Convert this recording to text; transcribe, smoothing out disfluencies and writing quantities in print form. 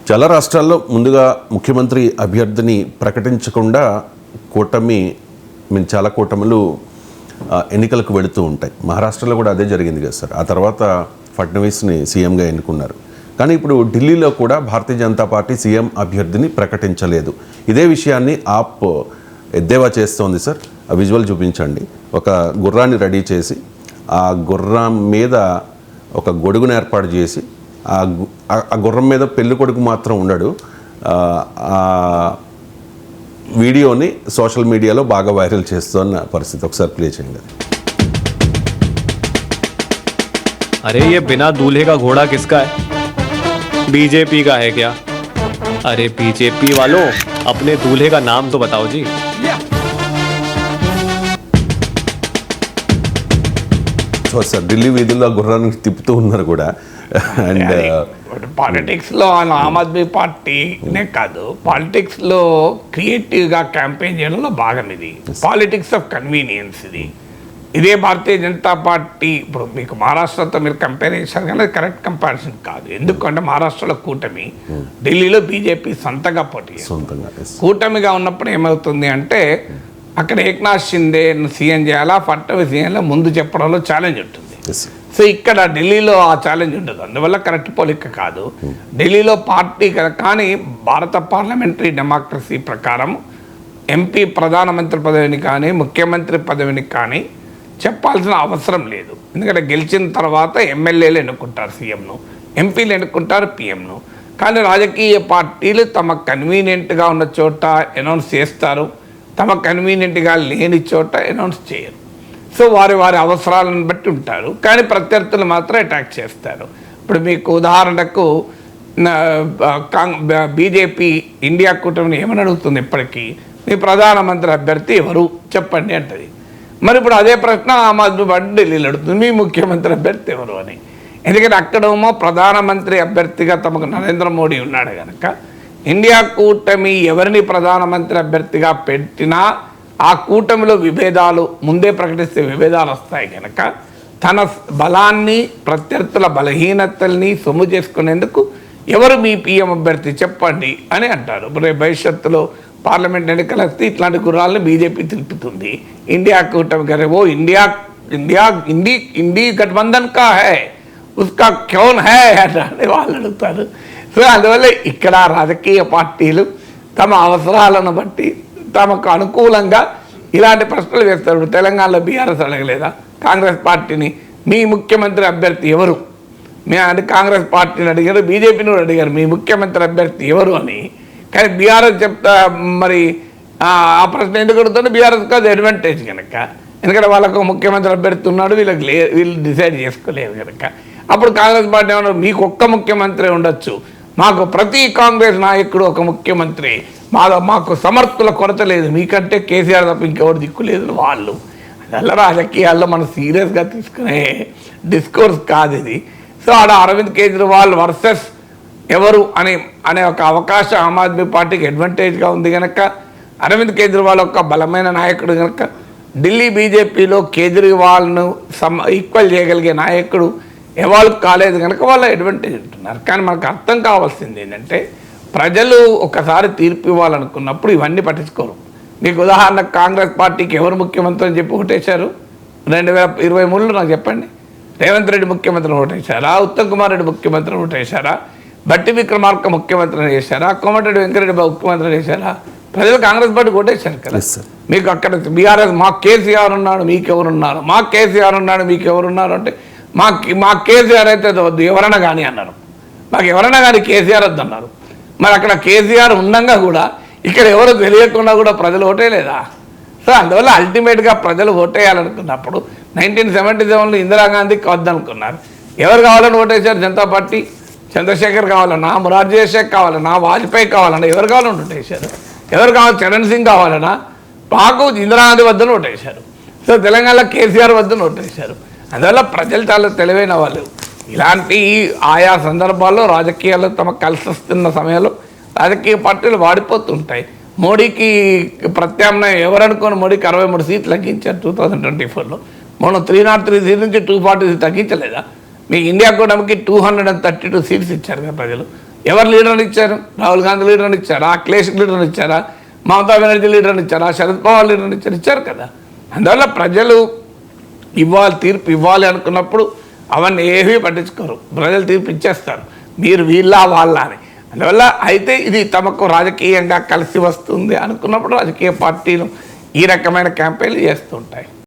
చాలా రాష్ట్రాల్లో ముందుగా ముఖ్యమంత్రి అభ్యర్థిని ప్రకటించకుండా కూటమి చాలా కూటములు ఎన్నికలకు వెళుతూ ఉంటాయి. మహారాష్ట్రలో కూడా అదే జరిగింది కదా సార్. ఆ తర్వాత ఫడ్నవీస్ని సీఎంగా ఎన్నుకున్నారు. కానీ ఇప్పుడు ఢిల్లీలో కూడా భారతీయ జనతా పార్టీ సీఎం అభ్యర్థిని ప్రకటించలేదు. ఇదే విషయాన్ని ఆప్ ఎద్దేవా చేస్తోంది సార్. ఆ విజువల్ చూపించండి. ఒక గుర్రాన్ని రెడీ చేసి ఆ గుర్రం మీద ఒక గొడుగును ఏర్పాటు చేసి ఆ గుర్రం మీద పెళ్లి కొడుకు మాత్రం ఉండడు. ఆ వీడియోని సోషల్ మీడియాలో బాగా వైరల్ చేస్తున్న పరిస్థితి. ఒకసారి ప్లే చేయండి. अरे ये बिना दूल्हे का घोड़ा किसका है? बीजेपी का है क्या? अरे बीजेपी वालों, अपने दूल्हे का नाम तो बताओ जी. సో సార్ ఢిల్లీ వీధుల్లో గుర్రాన్ని తిప్పుతూ ఉన్నారు కూడా. అండ్ పాలిటిక్స్లో ఆమ్ ఆద్మీ పార్టీనే కాదు, పాలిటిక్స్లో క్రియేటివ్గా క్యాంపెయిన్ చేయడంలో భాగం ఇది. పాలిటిక్స్ ఆఫ్ కన్వీనియన్స్ ఇది. ఇదే భారతీయ జనతా పార్టీ ఇప్పుడు మీకు మహారాష్ట్రతో మీరు కంపేర్ చేశారు కానీ అది కరెక్ట్ కంపారిజన్ కాదు. ఎందుకంటే మహారాష్ట్రలో కూటమి, ఢిల్లీలో బీజేపీ సొంతంగా పోటీ. కూటమిగా ఉన్నప్పుడు ఏమవుతుంది అంటే అక్కడ ఏక్నాథ్ షిండే సీఎం చేయాలా, ఫడ్నవీస్ సీఎంలో ముందు చెప్పడంలో ఛాలెంజ్ ఉంటుంది. సో ఇక్కడ ఢిల్లీలో ఆ ఛాలెంజ్ ఉండదు. అందువల్ల కరెక్ట్ పోలిక కాదు. ఢిల్లీలో పార్టీ కదా, కానీ భారత పార్లమెంటరీ డెమోక్రసీ ప్రకారం ఎంపీ ప్రధానమంత్రి పదవిని కానీ ముఖ్యమంత్రి పదవిని కానీ చెప్పాల్సిన అవసరం లేదు. ఎందుకంటే గెలిచిన తర్వాత ఎమ్మెల్యేలు ఎన్నుకుంటారు సీఎంను, ఎంపీలు ఎన్నుకుంటారు పీఎంను. కానీ రాజకీయ పార్టీలు తమ కన్వీనియంట్గా ఉన్న చోట అనౌన్స్ చేస్తారు, తమ కన్వీనియంట్గా లేని చోట అనౌన్స్ చేయరు. సో వారి వారి అవసరాలను బట్టి ఉంటారు. కానీ ప్రత్యర్థులు మాత్రం అటాక్ చేస్తారు. ఇప్పుడు మీకు ఉదాహరణకు బీజేపీ ఇండియా కూటమిని ఏమని అడుగుతుంది, ఇప్పటికీ మీ ప్రధానమంత్రి అభ్యర్థి ఎవరు చెప్పండి అంటది. మరి ఇప్పుడు అదే ప్రశ్న ఆమ్ ఆద్మీ పార్టీ ఢిల్లీలో అడుగుతుంది, మీ ముఖ్యమంత్రి అభ్యర్థి ఎవరు అని. ఎందుకంటే అక్కడేమో ప్రధానమంత్రి అభ్యర్థిగా తమకు నరేంద్ర మోడీ ఉన్నాడు కనుక ఇండియా కూటమి ఎవరిని ప్రధానమంత్రి అభ్యర్థిగా పెట్టినా ఆ కూటమిలో విభేదాలు ముందే ప్రకటిస్తే విభేదాలు వస్తాయి కనుక తన బలాన్ని ప్రత్యర్థుల బలహీనతల్ని సొమ్ము చేసుకునేందుకు ఎవరు మీ పీఎం అభ్యర్థి చెప్పండి అని అంటారు. రేపు భవిష్యత్తులో పార్లమెంట్ ఎన్నికలు వస్తే ఇట్లాంటి గుర్రాలను బీజేపీ తెలుపుతుంది. ఇండియా కూటమి గారే ఓ ఇండియా ఇండియా ఇండి ఇండి గఠబంధన్ కా హై ఉస్కా క్యోన్ హై అని వాళ్ళు అడుగుతారు. సో అందువల్ల ఇక్కడ రాజకీయ పార్టీలు తమ అవసరాలను బట్టి తమకు అనుకూలంగా ఇలాంటి ప్రశ్నలు వేస్తారు. తెలంగాణలో బీఆర్ఎస్ అడగలేదా కాంగ్రెస్ పార్టీని మీ ముఖ్యమంత్రి అభ్యర్థి ఎవరు? అంటే కాంగ్రెస్ పార్టీని అడిగారు, బీజేపీని కూడా అడిగారు మీ ముఖ్యమంత్రి అభ్యర్థి ఎవరు అని. కానీ బీఆర్ఎస్ చెప్తా మరి ఆ ప్రశ్న ఎందుకు అడుగుతుంటే బీఆర్ఎస్ కాదు అడ్వాంటేజ్ కనుక. ఎందుకంటే వాళ్ళకు ముఖ్యమంత్రి అభ్యర్థి ఉన్నాడు, వీళ్ళు డిసైడ్ చేసుకోలేరు కనుక. అప్పుడు కాంగ్రెస్ పార్టీ ఏమన్నారు, మీకు ఒక్క ముఖ్యమంత్రి ఉండొచ్చు, మాకు ప్రతి కాంగ్రెస్ నాయకుడు ఒక ముఖ్యమంత్రి, మాకు సమర్థుల కొరత లేదు, మీకంటే కేసీఆర్ తప్ప ఇంకెవరు దిక్కు లేదు వాళ్ళు. అదల్లా రాజకీయాల్లో మనం సీరియస్గా తీసుకునే డిస్కోర్స్ కాదు ఇది. సో ఆడ అరవింద్ కేజ్రీవాల్ వర్సెస్ ఎవరు అనే ఒక అవకాశం ఆమ్ ఆద్మీ పార్టీకి అడ్వాంటేజ్గా ఉంది కనుక, అరవింద్ కేజ్రీవాల్ ఒక బలమైన నాయకుడు కనుక ఢిల్లీ బీజేపీలో కేజ్రీవాల్ను ఈక్వల్ చేయగలిగే నాయకుడు ఎవాల్వ్ కాలేదు కనుక వాళ్ళు అడ్వాంటేజ్ ఉంటున్నారు. కానీ మనకు అర్థం కావాల్సింది ఏంటంటే ప్రజలు ఒకసారి తీర్పు ఇవ్వాలనుకున్నప్పుడు ఇవన్నీ పట్టించుకోరు. మీకు ఉదాహరణకు కాంగ్రెస్ పార్టీకి ఎవరు ముఖ్యమంత్రి అని చెప్పి ఓటేశారు 2023లో నాకు చెప్పండి. రేవంత్ రెడ్డి ముఖ్యమంత్రిని ఓటేశారా, ఉత్తమ్ కుమార్ రెడ్డి ముఖ్యమంత్రిని ఓటేశారా, బట్టి విక్రమార్క ముఖ్యమంత్రిని చేశారా, కోమటిరెడ్డి వెంకరెడ్డి ముఖ్యమంత్రిని చేశారా? ప్రజలు కాంగ్రెస్ పార్టీకి ఓటేశారు కదా. మీకు అక్కడ బీఆర్ఎస్ మా కేసీఆర్ ఉన్నాడు మీకెవరున్నారు, మా కేసీఆర్ ఉన్నాడు మీకెవరున్నారు అంటే మా కేసీఆర్ అయితే వద్దు ఎవరైనా కానీ అన్నారు. మాకు ఎవరైనా కానీ కేసీఆర్ వద్దు అన్నారు. మరి అక్కడ కేసీఆర్ ఉండగా కూడా ఇక్కడ ఎవరు తెలియకుండా కూడా ప్రజలు ఓటేయలేదా? సో అందువల్ల అల్టిమేట్గా ప్రజలు ఓటేయాలనుకున్నప్పుడు 1977లో ఇందిరాగాంధీకి వద్దనుకున్నారు. ఎవరు కావాలని ఓటేశారు? జనతా పార్టీ. చంద్రశేఖర్ కావాలన్నా, మొరార్జీ దేశాయ్ కావాలన్నా, వాజ్పేయి కావాలన్నా, ఎవరు కావాలని ఓటేశారు? ఎవరు కావాలి? చరణ్ సింగ్ కావాలన్నా మాకు ఇందిరాగాంధీ వద్దను ఓటేశారు. సో తెలంగాణలో కేసీఆర్ వద్దను ఓటేశారు. అందువల్ల ప్రజలు చాలా తెలివైన వాళ్ళు. ఇలాంటి ఆయా సందర్భాల్లో రాజకీయాల్లో తమకు కలిసి వస్తున్న సమయంలో రాజకీయ పార్టీలు వాడిపోతుంటాయి. మోడీకి ప్రత్యామ్నాయం ఎవరనుకోని మోడీకి 63 సీట్లు తగ్గించారు 2024లో. మనం 303 సీట్ల నుంచి 240 తగ్గించలేదా? మీ ఇండియా కూటమికి 232 సీట్స్ ఇచ్చారు కదా ప్రజలు. ఎవరు లీడర్ని ఇచ్చారు? రాహుల్ గాంధీ లీడర్ని ఇచ్చారా? అఖిలేష్ లీడర్ని ఇచ్చారా? మమతా బెనర్జీ లీడర్ని ఇచ్చారా? శరద్ పవార్ లీడర్ని ఇచ్చారు కదా. అందువల్ల ప్రజలు తీర్పు ఇవ్వాలి అనుకున్నప్పుడు అవన్నీ ఏమీ పట్టించుకోరు. ప్రజలు తీర్పు ఇచ్చేస్తారు, మీరు వీళ్ళ వాళ్ళ అని. అందువల్ల అయితే ఇది తమకు రాజకీయంగా కలిసి వస్తుంది అనుకున్నప్పుడు రాజకీయ పార్టీలు ఈ రకమైన క్యాంపెయిన్లు చేస్తుంటాయి.